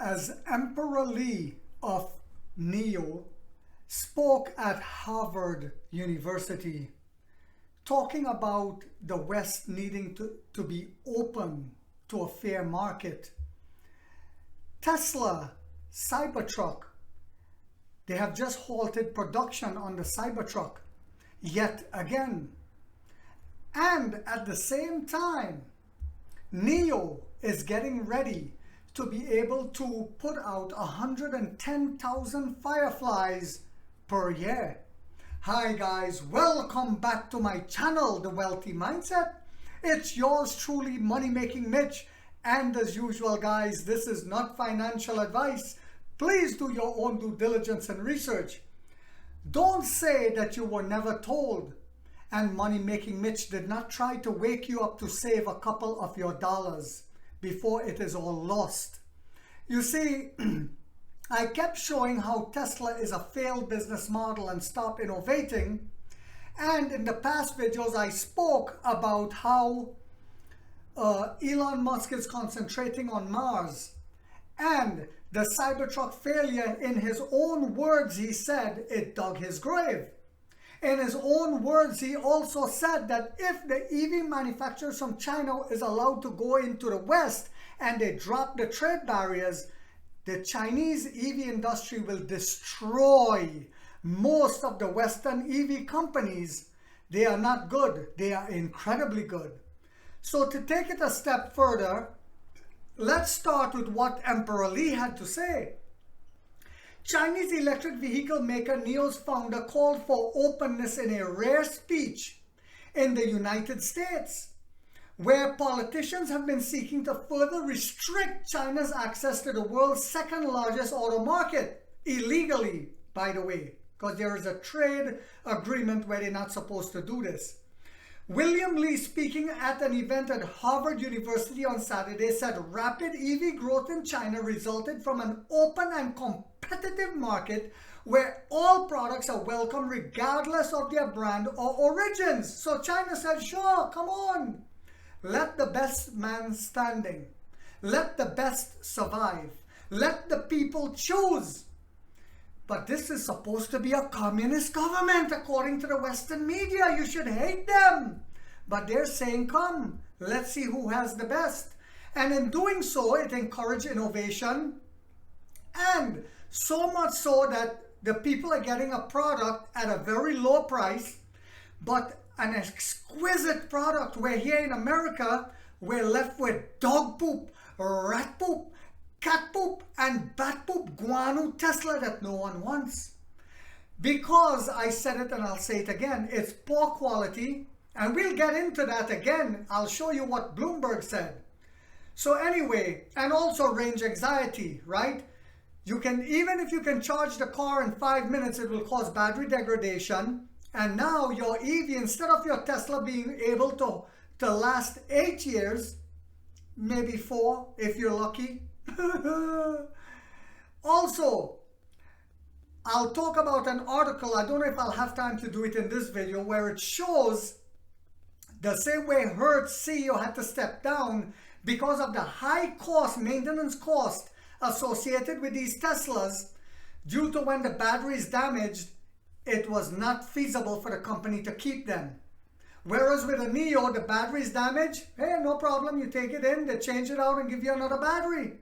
as Emperor Lee of NEO spoke at Harvard University, talking about the West needing to be open to a fair market. Tesla Cybertruck, they have just halted production on the Cybertruck yet again. And at the same time, NEO is getting ready to be able to put out 110,000 Fireflies per year. Hi guys, welcome back to my channel, The Wealthy Mindset. It's yours truly, Money Making Mitch. And as usual guys, this is not financial advice. Please do your own due diligence and research. Don't say that you were never told and Money Making Mitch did not try to wake you up to save a couple of your dollars before it is all lost. You see, I kept showing how Tesla is a failed business model and stop innovating. And in the past videos, I spoke about how Elon Musk is concentrating on Mars. And the Cybertruck failure, in his own words, he said it dug his grave. In his own words, he also said that if the EV manufacturers from China is allowed to go into the West and they drop the trade barriers, the Chinese EV industry will destroy most of the Western EV companies. They are not good. They are incredibly good. So to take it a step further, let's start with what Emperor Lee had to say. Chinese electric vehicle maker NIO's founder called for openness in a rare speech in the United States, where politicians have been seeking to further restrict China's access to the world's second largest auto market, illegally, by the way, because there is a trade agreement where they're not supposed to do this. William Lee, speaking at an event at Harvard University on Saturday, said rapid EV growth in China resulted from an open and competitive market where all products are welcome regardless of their brand or origins. So China said, sure, come on. Let the best man standing. Let the best survive. Let the people choose. But this is supposed to be a communist government, according to the Western media. You should hate them. But they're saying, come, let's see who has the best. And in doing so, it encouraged innovation. And so much so that the people are getting a product at a very low price, but an exquisite product, where here in America, we're left with dog poop, rat poop, cat poop, and bat poop, guano Tesla that no one wants. Because I said it and I'll say it again, it's poor quality, and we'll get into that again. I'll show you what Bloomberg said. So anyway, and also range anxiety, right? You can, even if you can charge the car in 5 minutes, it will cause battery degradation. And now your EV, instead of your Tesla being able to last 8 years, maybe 4 if you're lucky. Also, I'll talk about an article, I don't know if I'll have time to do it in this video, where it shows the same way Hertz CEO had to step down because of the high cost, maintenance cost associated with these Teslas, due to when the battery is damaged, it was not feasible for the company to keep them. Whereas with a NEO, the battery is damaged, hey, no problem, you take it in, they change it out and give you another battery.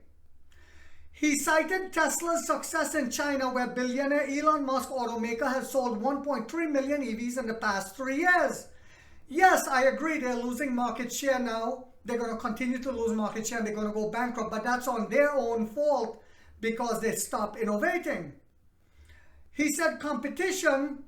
He cited Tesla's success in China, where billionaire Elon Musk automaker has sold 1.3 million EVs in the past 3 years. Yes, I agree, they're losing market share now. They're going to continue to lose market share and they're going to go bankrupt, but that's on their own fault because they stopped innovating. He said competition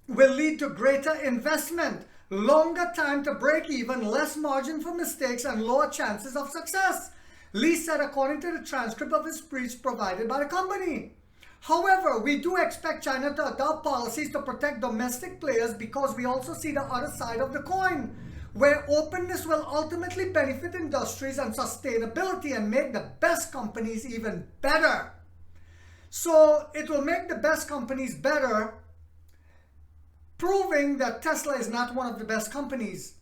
will lead to greater investment, longer time to break even, less margin for mistakes, and lower chances of success. Lee said, according to the transcript of his speech provided by the company. However, we do expect China to adopt policies to protect domestic players, because we also see the other side of the coin, where openness will ultimately benefit industries and sustainability and make the best companies even better. So it will make the best companies better, proving that Tesla is not one of the best companies.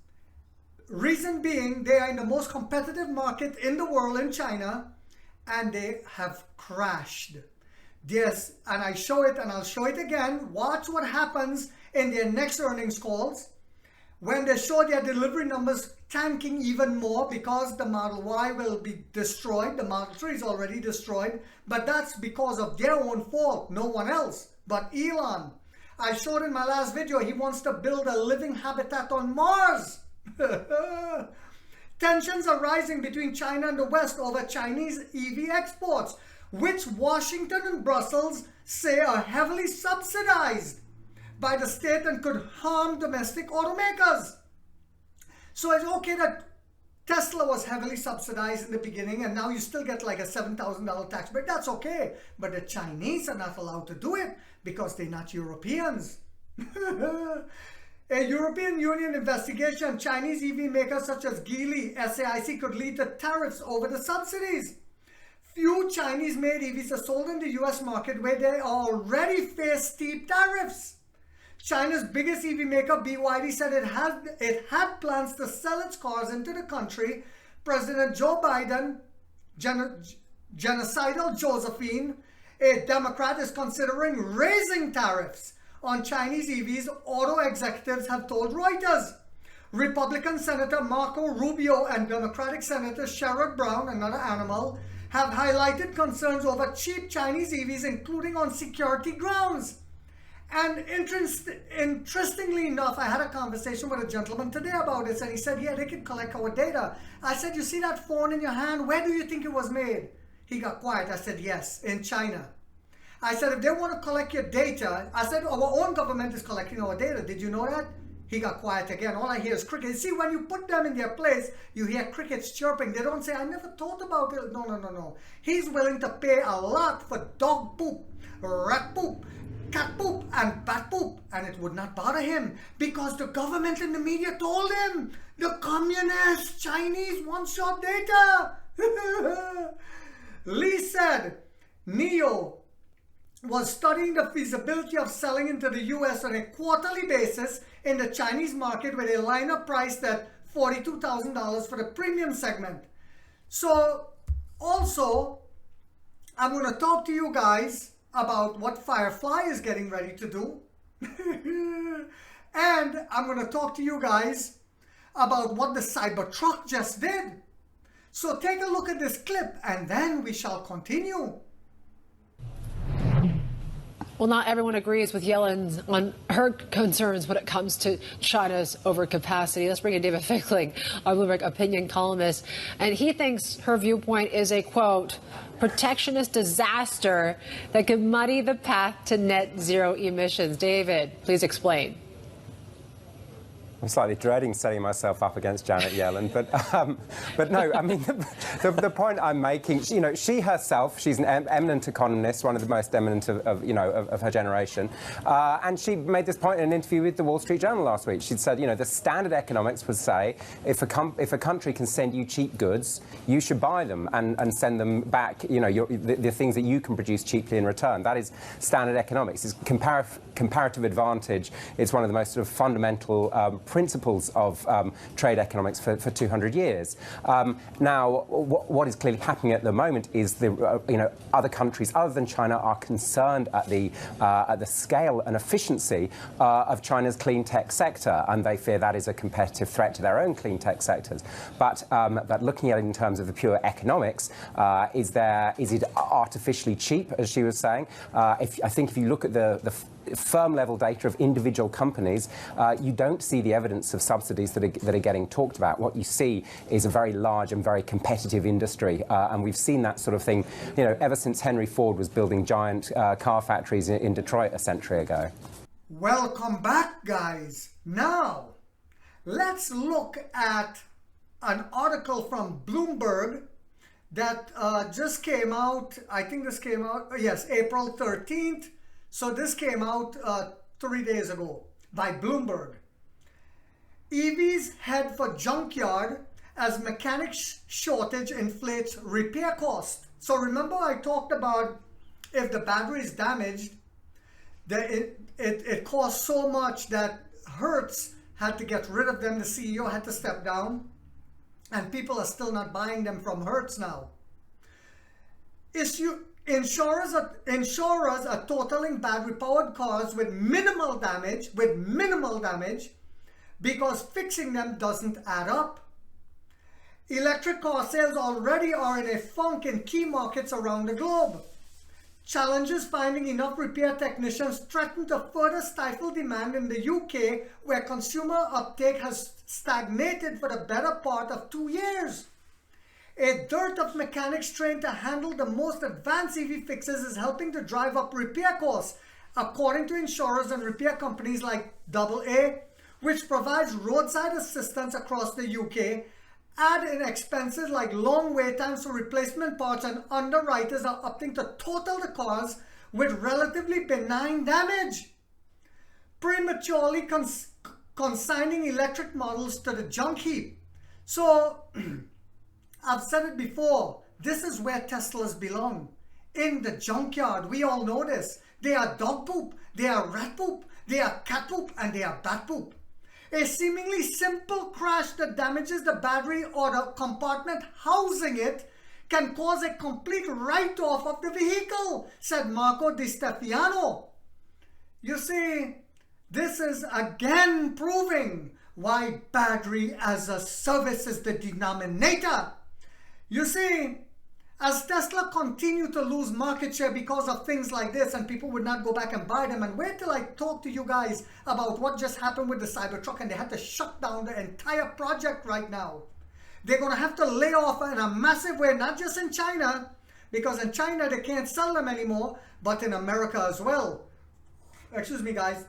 Reason being, they are in the most competitive market in the world, in China, and they have crashed. Yes, and I show it and I'll show it again. Watch what happens in their next earnings calls when they show their delivery numbers tanking even more because the Model Y will be destroyed. The Model 3 is already destroyed, but that's because of their own fault, no one else but Elon. I showed in my last video he wants to build a living habitat on Mars. Tensions are rising between China and the West over Chinese EV exports, which Washington and Brussels say are heavily subsidized by the state and could harm domestic automakers. So it's okay that Tesla was heavily subsidized in the beginning and now you still get like a $7,000 tax break. That's okay. But the Chinese are not allowed to do it because they're not Europeans. A European Union investigation on Chinese EV makers such as Geely, SAIC could lead to tariffs over the subsidies. Few Chinese-made EVs are sold in the US market where they already face steep tariffs. China's biggest EV maker, BYD, said it had plans to sell its cars into the country. President Joe Biden, genocidal Josephine, a Democrat, is considering raising tariffs on Chinese EVs, auto executives have told Reuters. Republican Senator Marco Rubio and Democratic Senator Sherrod Brown, another animal, have highlighted concerns over cheap Chinese EVs, including on security grounds. And interestingly enough, I had a conversation with a gentleman today about this, and he said, yeah, they can collect our data. I said, you see that phone in your hand? Where do you think it was made? He got quiet. I said, yes, in China. I said, if they want to collect your data, I said, our own government is collecting our data. Did you know that? He got quiet again. All I hear is crickets. See, when you put them in their place, you hear crickets chirping. They don't say, I never thought about it. No. He's willing to pay a lot for dog poop, rat poop, cat poop, and bat poop. And it would not bother him because the government and the media told him the communist Chinese want your data. Lee said, NIO was studying the feasibility of selling into the US on a quarterly basis in the Chinese market with a lineup priced at $42,000 for the premium segment. So also, I'm going to talk to you guys about what Firefly is getting ready to do. And I'm going to talk to you guys about what the Cybertruck just did. So take a look at this clip and then we shall continue. Well, not everyone agrees with Yellen on her concerns when it comes to China's overcapacity. Let's bring in David Fickling, our Bloomberg opinion columnist. And he thinks her viewpoint is a, quote, protectionist disaster that could muddy the path to net zero emissions. David, please explain. I'm slightly dreading setting myself up against Janet Yellen, but no, I mean, the point I'm making, you know, she herself, she's an eminent economist, one of the most eminent of her generation, and she made this point in an interview with the Wall Street Journal last week. She said, you know, the standard economics would say if a country can send you cheap goods, you should buy them and send them back, you know, the things that you can produce cheaply in return. That is standard economics. It's comparative advantage. It's one of the most sort of fundamental principles of trade economics for 200 years. Now, what is clearly happening at the moment is other countries other than China are concerned at the scale and efficiency of China's clean tech sector, and they fear that is a competitive threat to their own clean tech sectors. But looking at it in terms of the pure economics, is it artificially cheap, as she was saying? I think if you look at the firm level data of individual companies, you don't see the evidence of subsidies that are getting talked about. What you see is a very large and very competitive industry, and we've seen that sort of thing, you know, ever since Henry Ford was building giant car factories in Detroit a century ago. Welcome back, guys. Now, let's look at an article from Bloomberg that just came out. I think this came out, yes, April 13th. So this came out 3 days ago by Bloomberg. EVs head for junkyard as mechanic shortage inflates repair cost. So remember I talked about if the battery is damaged, it costs so much that Hertz had to get rid of them. The CEO had to step down, and people are still not buying them from Hertz now. Insurers are totaling battery-powered cars with minimal damage, because fixing them doesn't add up. Electric car sales already are in a funk in key markets around the globe. Challenges finding enough repair technicians threaten to further stifle demand in the UK, where consumer uptake has stagnated for the better part of 2 years. A dearth of mechanics trained to handle the most advanced EV fixes is helping to drive up repair costs, according to insurers and repair companies like AA, which provides roadside assistance across the UK. Add in expenses like long wait times for replacement parts, and underwriters are opting to total the cars with relatively benign damage, prematurely consigning electric models to the junk heap. So, I've said it before, this is where Teslas belong. In the junkyard. We all know this. They are dog poop, they are rat poop, they are cat poop, and they are bat poop. A seemingly simple crash that damages the battery or the compartment housing it can cause a complete write-off of the vehicle, said Marco Di Stefano. You see, this is again proving why battery as a service is the denominator. You see, as Tesla continue to lose market share because of things like this, and people would not go back and buy them, and wait till I talk to you guys about what just happened with the Cybertruck, and they had to shut down the entire project right now. They're going to have to lay off in a massive way, not just in China, because in China they can't sell them anymore, but in America as well. Excuse me, guys.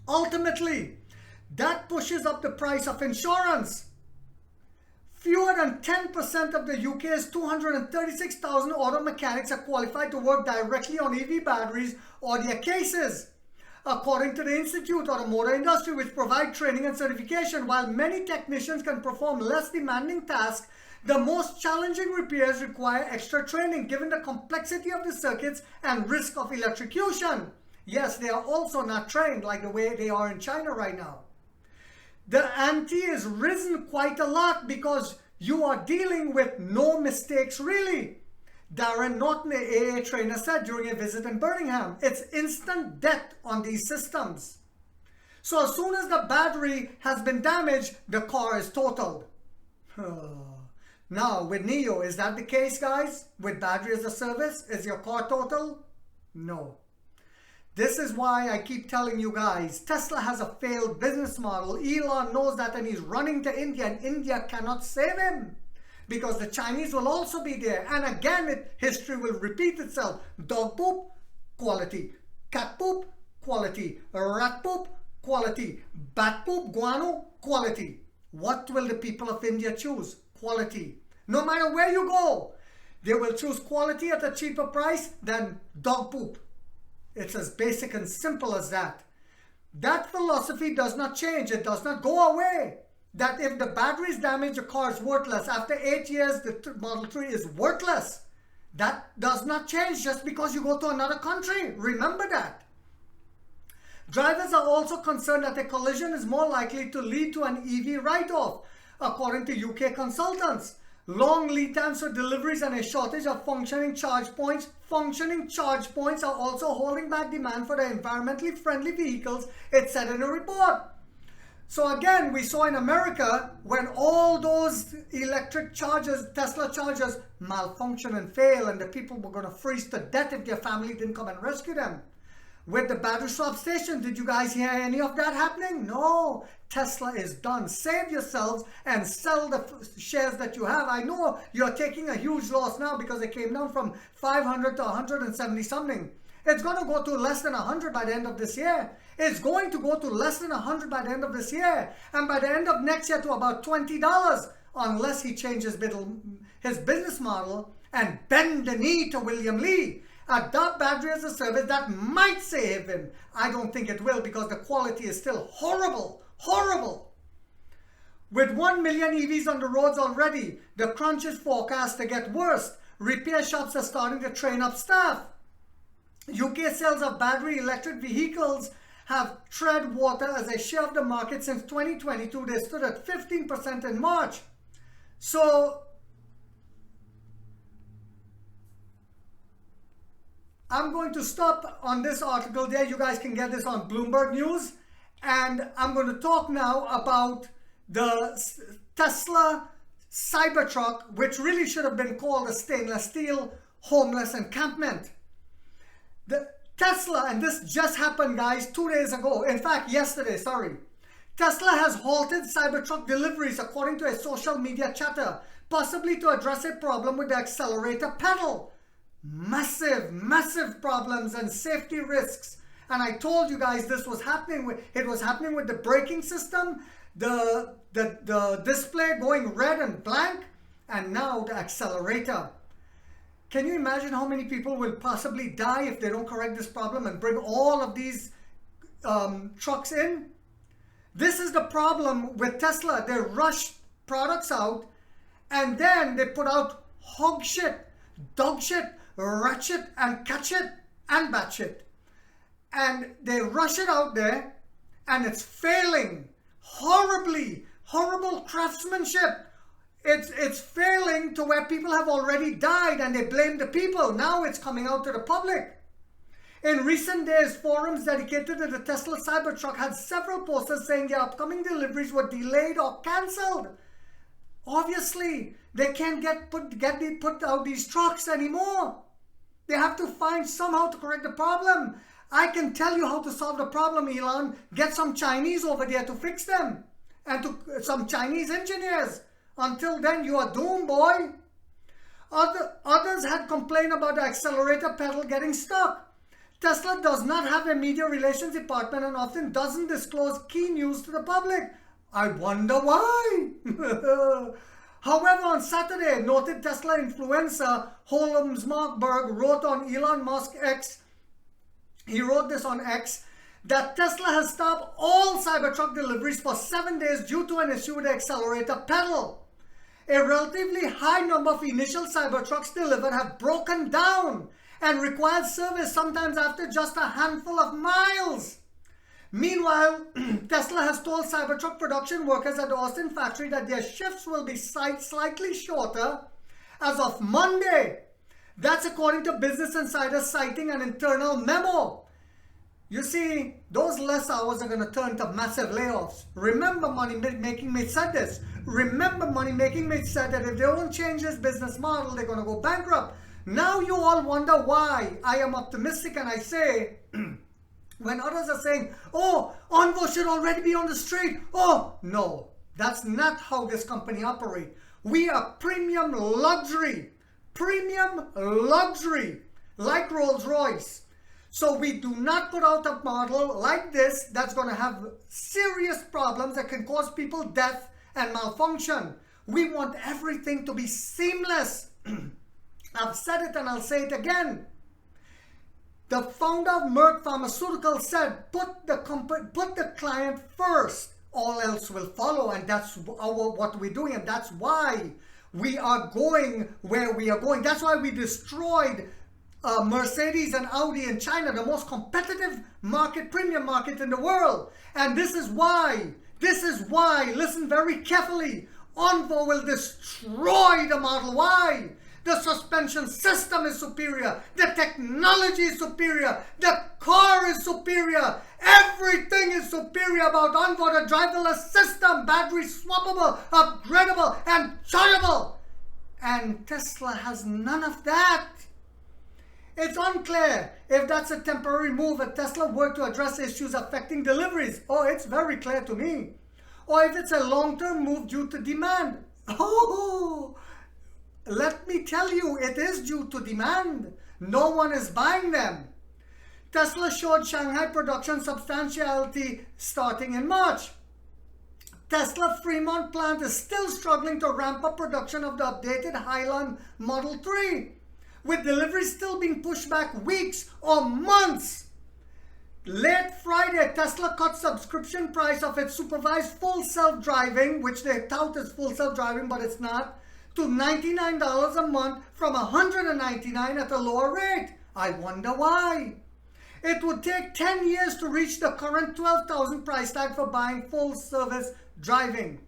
Ultimately, that pushes up the price of insurance. Fewer than 10% of the UK's 236,000 auto mechanics are qualified to work directly on EV batteries or their cases. According to the Institute of the Motor Industry, which provides training and certification, while many technicians can perform less demanding tasks, the most challenging repairs require extra training given the complexity of the circuits and risk of electrocution. Yes, they are also not trained like the way they are in China right now. The ante is risen quite a lot because you are dealing with no mistakes really. Darren Norton, the AA trainer, said during a visit in Birmingham, it's instant death on these systems. So as soon as the battery has been damaged, the car is totaled. Now with NIO, is that the case, guys? With battery as a service, is your car total? No. This is why I keep telling you guys, Tesla has a failed business model. Elon knows that, and he's running to India, and India cannot save him because the Chinese will also be there. And again, history will repeat itself. Dog poop, quality. Cat poop, quality. Rat poop, quality. Bat poop, guano, quality. What will the people of India choose? Quality. No matter where you go, they will choose quality at a cheaper price than dog poop. It's as basic and simple as that. That philosophy does not change. It does not go away. That if the battery is damaged, the car is worthless. After 8 years, the Model 3 is worthless. That does not change just because you go to another country. Remember that. Drivers are also concerned that a collision is more likely to lead to an EV write-off, according to UK consultants. Long lead times for deliveries and a shortage of functioning charge points. Functioning charge points are also holding back demand for the environmentally friendly vehicles, it said in a report. So again, we saw in America when all those electric chargers, Tesla chargers, malfunction and fail, and the people were going to freeze to death if their family didn't come and rescue them. With the battery swap station, did you guys hear any of that happening? No. Tesla is done. Save yourselves and sell the shares that you have. I know you're taking a huge loss now because it came down from 500 to 170 something. It's going to go to less than 100 by the end of this year. It's going to go to less than 100 by the end of this year. And by the end of next year to about $20, unless he changes his business model and bend the knee to William Lee. Adopt battery as a service that might save him. I don't think it will because the quality is still horrible. Horrible. With 1 million EVs on the roads already, the crunch is forecast to get worse. Repair shops are starting to train up staff. UK sales of battery electric vehicles have tread water as a share of the market since 2022. They stood at 15% in March. So I'm going to stop on this article there. You guys can get this on Bloomberg News. And I'm going to talk now about the Tesla Cybertruck, which really should have been called a stainless steel homeless encampment. The Tesla, and this just happened, guys, 2 days ago. In fact, yesterday, sorry. Tesla has halted Cybertruck deliveries according to a social media chatter, possibly to address a problem with the accelerator pedal. Massive, massive problems and safety risks. And I told you guys this was happening with, it was happening with the braking system, the display going red and blank, and now the accelerator. Can you imagine how many people will possibly die if they don't correct this problem and bring all of these trucks in? This is the problem with Tesla. They rush products out and then they put out hog shit, dog shit, rat shit, and cat shit, and bat shit. And they rush it out there and it's failing horribly. Horrible craftsmanship. It's failing to where people have already died and they blame the people. Now it's coming out to the public. In recent days, forums dedicated to the Tesla Cybertruck had several posters saying their upcoming deliveries were delayed or cancelled. Obviously, they can't put out these trucks anymore. They have to find somehow to correct the problem. I can tell you how to solve the problem, Elon. Get some Chinese over there to fix them. And to some Chinese engineers. Until then, you are doomed, boy. Others had complained about the accelerator pedal getting stuck. Tesla does not have a media relations department and often doesn't disclose key news to the public. I wonder why. However, on Saturday, noted Tesla influencer Holmes Markberg wrote on Elon Musk X, he wrote this on X, that Tesla has stopped all Cybertruck deliveries for 7 days due to an issue with the accelerator pedal. A relatively high number of initial Cybertrucks delivered have broken down and required service sometimes after just a handful of miles. Meanwhile, Tesla has told Cybertruck production workers at the Austin factory that their shifts will be slightly shorter as of Monday. That's according to Business Insider citing an internal memo. You see, those less hours are going to turn to massive layoffs. Remember, Money Making Mate said this. Remember, Money Making Mate said that if they don't change this business model, they're going to go bankrupt. Now you all wonder why I am optimistic and I say, when others are saying, oh, Envo should already be on the street. Oh, no, that's not how this company operates. We are premium luxury, like Rolls-Royce. So we do not put out a model like this that's going to have serious problems that can cause people death and malfunction. We want everything to be seamless. I've said it and I'll say it again. The founder of Merck Pharmaceuticals said, put the client first. All else will follow, and that's what we're doing, and that's why we are going where we are going. That's why we destroyed Mercedes and Audi in China, the most competitive market, premium market in the world. And this is why, listen very carefully, Envo will destroy the Model Y. The suspension system is superior. The technology is superior. The car is superior. Everything is superior about Envo. The driverless system, battery swappable, upgradable, and chargeable. And Tesla has none of that. It's unclear if that's a temporary move at Tesla work to address issues affecting deliveries. Oh, it's very clear to me. Or if it's a long-term move due to demand. Oh, let me tell you, it is due to demand. No one is buying them. Tesla showed Shanghai production substantiality starting in March. Tesla Fremont plant is still struggling to ramp up production of the updated Highland Model 3, with deliveries still being pushed back weeks or months. Late Friday, Tesla cut subscription price of its supervised full self-driving, which they tout as full self-driving, but it's not, to $99 a month from $199 at a lower rate. I wonder why. It would take 10 years to reach the current $12,000 price tag for buying full service driving.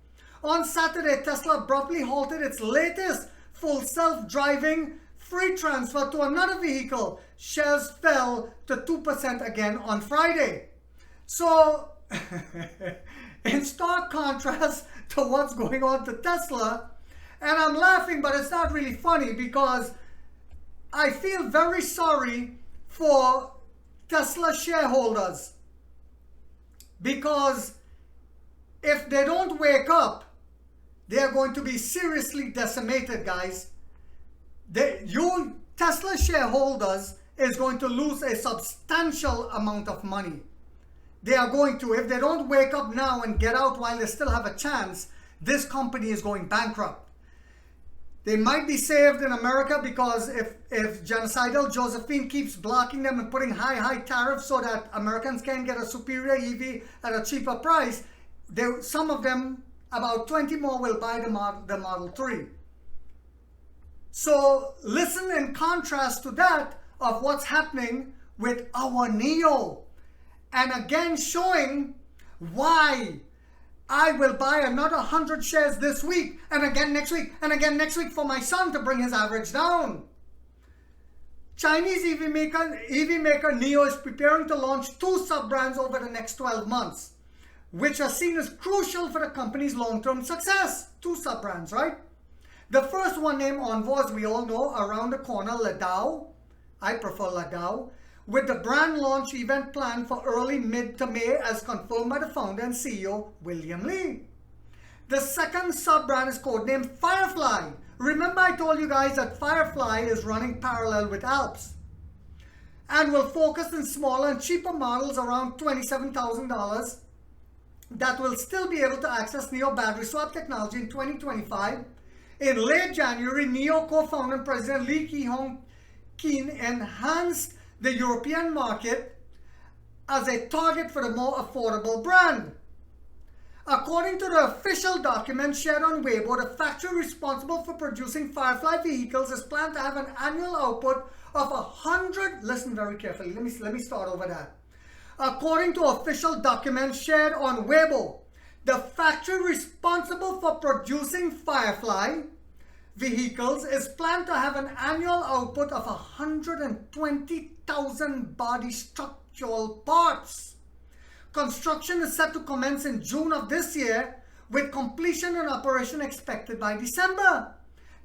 On Saturday, Tesla abruptly halted its latest full self-driving free transfer to another vehicle. Shares fell to 2% again on Friday. So, in stark contrast to what's going on to Tesla, and I'm laughing, but it's not really funny because I feel very sorry for Tesla shareholders, because if they don't wake up, they are going to be seriously decimated, guys. Tesla shareholders is going to lose a substantial amount of money. They are going to, if they don't wake up now and get out while they still have a chance, this company is going bankrupt. They might be saved in America because if genocidal Josephine keeps blocking them and putting high tariffs so that Americans can get a superior EV at a cheaper price, some of them, about 20 more, will buy the Model 3. So listen in contrast to that of what's happening with our NIO. And again showing why I will buy another 100 shares this week, and again next week, and again next week for my son to bring his average down. Chinese EV maker NIO is preparing to launch 2 sub-brands over the next 12 months, which are seen as crucial for the company's long-term success. 2 sub-brands, right? The first one, named Envoy, as we all know, around the corner, Ladao. I prefer Ladao. With the brand launch event planned for early mid to May, as confirmed by the founder and CEO, William Li. The second sub-brand is codenamed Firefly. Remember I told you guys that Firefly is running parallel with Halts and will focus on smaller and cheaper models around $27,000 that will still be able to access NIO battery swap technology in 2025. In late January, NIO co-founder and president Li Keqiang enhanced the European market as a target for the more affordable brand. According to the official document shared on Weibo, the factory responsible for producing Firefly vehicles is planned to have an annual output of 100. Listen very carefully. Let me start over that. According to official documents shared on Weibo, the factory responsible for producing Firefly vehicles is planned to have an annual output of 120,000 body structural parts. Construction is set to commence in June of this year, with completion and operation expected by December.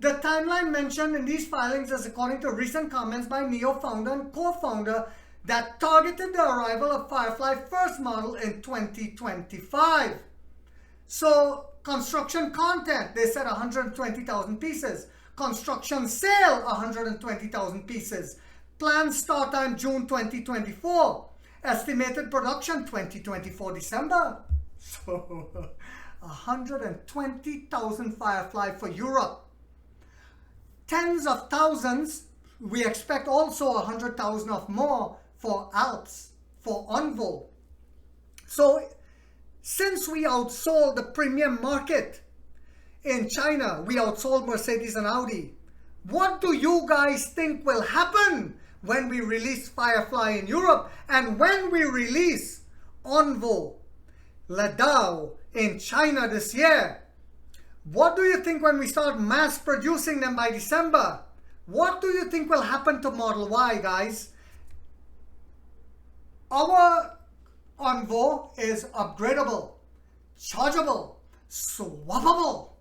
The timeline mentioned in these filings is according to recent comments by NIO founder and co-founder that targeted the arrival of Firefly first model in 2025. So, construction content, they said 120,000 pieces. Construction sale, 120,000 pieces. Planned start time June 2024. Estimated production 2024 December. So, 120,000 Firefly for Europe. Tens of thousands, we expect also 100,000 of more for Halts, for Envoy. So, since we outsold the premium market in China, we outsold Mercedes and Audi. What do you guys think will happen when we release Firefly in Europe and when we release Envoy, Ladao in China this year? What do you think when we start mass producing them by December? What do you think will happen to Model Y, guys? Our Envoy is upgradable, chargeable, swappable.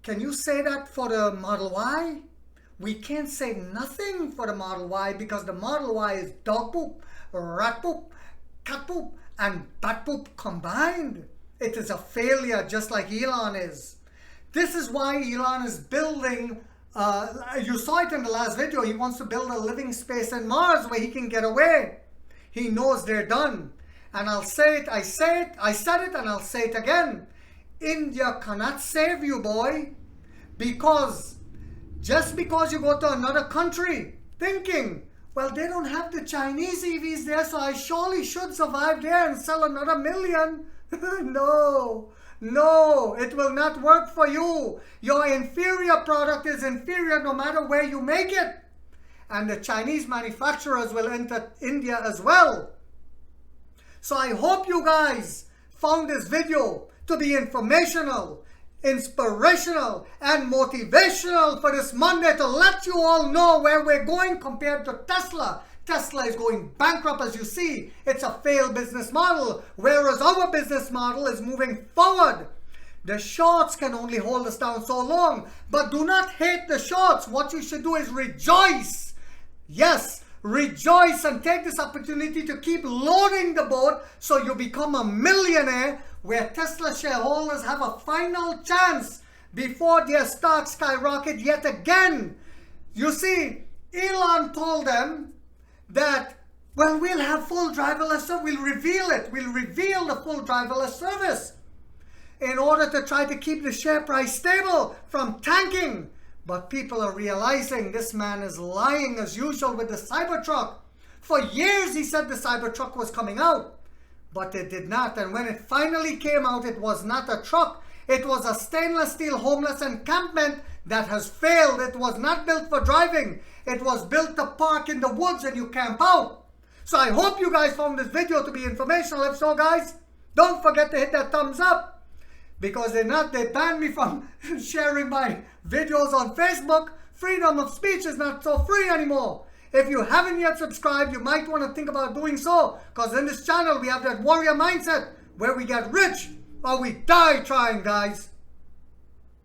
Can you say that for the Model Y? We can't say nothing for the Model Y because the Model Y is dog poop, rat poop, cat poop, and bat poop combined. It is a failure, just like Elon is. This is why Elon is building, you saw it in the last video, he wants to build a living space in Mars where he can get away. He knows they're done. And I'll say it, I said it, and I'll say it again. India cannot save you, boy. Because just because you go to another country thinking, well, they don't have the Chinese EVs there, so I surely should survive there and sell another million. No, it will not work for you. Your inferior product is inferior no matter where you make it. And the Chinese manufacturers will enter India as well. So I hope you guys found this video to be informational, inspirational and motivational for this Monday to let you all know where we're going compared to Tesla. Tesla is going bankrupt, as you see. It's a failed business model, whereas our business model is moving forward. The shorts can only hold us down so long, but do not hate the shorts. What you should do is rejoice. Yes, rejoice and take this opportunity to keep loading the boat so you become a millionaire, where Tesla shareholders have a final chance before their stocks skyrocket yet again. You see, Elon told them that, well, we'll have full driverless service. We'll reveal it. We'll reveal the full driverless service in order to try to keep the share price stable from tanking. But people are realizing this man is lying as usual with the Cybertruck. For years he said the Cybertruck was coming out, but it did not. And when it finally came out, it was not a truck. It was a stainless steel homeless encampment that has failed. It was not built for driving. It was built to park in the woods and you camp out. So I hope you guys found this video to be informational. If so, guys, don't forget to hit that thumbs up. Because they banned me from sharing my videos on Facebook. Freedom of speech is not so free anymore. If you haven't yet subscribed, you might want to think about doing so. Because in this channel, we have that warrior mindset where we get rich or we die trying, guys.